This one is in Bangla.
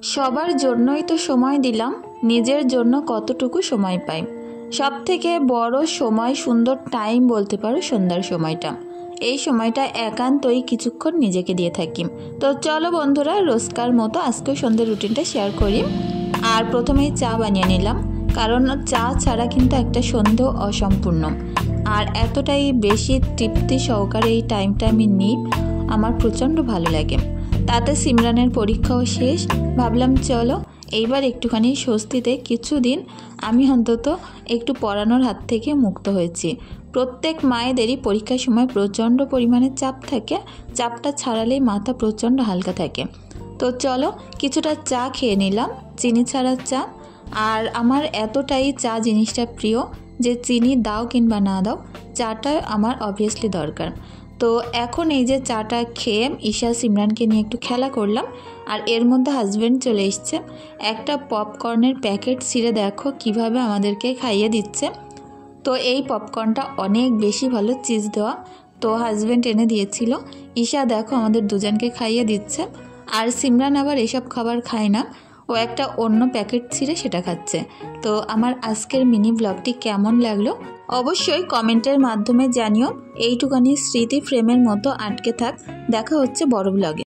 সবার জন্যই তো সময় দিলাম, নিজের জন্য কতটুকু সময় পাই। সব থেকে বড় সময়, সুন্দর টাইম বলতে পারো সন্ধ্যার সময়টা। এই সময়টা একান্তই কিছুক্ষণ নিজেকে দিয়ে থাকি। তো চলো বন্ধুরা, রোজকার মতো আজকেও সন্ধ্যের রুটিনটা শেয়ার করি। আর প্রথমেই চা বানিয়ে নিলাম, কারণ চা ছাড়া কিন্তু একটা সন্ধ্যা অসম্পূর্ণ। আর এতটাই বেশি তৃপ্তি সহকারে এই টাইমটা আমি নিই, আমার প্রচণ্ড ভালো লাগে। তাতে সিমরানের পরীক্ষাও শেষ। ভাবলাম চলো এইবার একটুখানি স্বস্তিতে কিছুদিন আমি অন্তত একটু পড়ানোর হাত থেকে মুক্ত হয়েছি। প্রত্যেক মায়েদেরই পরীক্ষার সময় প্রচণ্ড পরিমাণে চাপ থাকে, চাপটা ছাড়ালেই মাথা প্রচণ্ড হালকা থাকে। তো চলো কিছুটা চা খেয়ে নিলাম, চিনি ছাড়া চা। আর আমার এতটাই চা জিনিসটা প্রিয় যে চিনি দাও কিংবা না দাও, চাটা আমার অবভিয়াসলি দরকার। তো এখন এই যে চাটা খেয়ে ঈশা সিমরানকে নিয়ে একটু খেলা করলাম। আর এর মধ্যে হাজব্যান্ড চলে এসছে, একটা পপকর্নের প্যাকেট ছিঁড়ে দেখো কিভাবে আমাদেরকে খাইয়ে দিচ্ছে। তো এই পপকর্নটা অনেক বেশি ভালো, চিজ দেওয়া। তো হাজব্যান্ড এনে দিয়েছিল, ঈশা দেখো আমাদের দুজনকে খাইয়ে দিচ্ছে। আর সিমরান আবার এসব খাবার খায় না, ও একটা অন্য প্যাকেট ছিঁড়ে সেটা খাচ্ছে। তো আমার আজকের মিনি ব্লগটি কেমন লাগলো অবশ্যই কমেন্টের মাধ্যমে জানিও। এইটুকানি স্মৃতি ফ্রেমের মতো আটকে থাক। দেখা হচ্ছে বড় ব্লগে।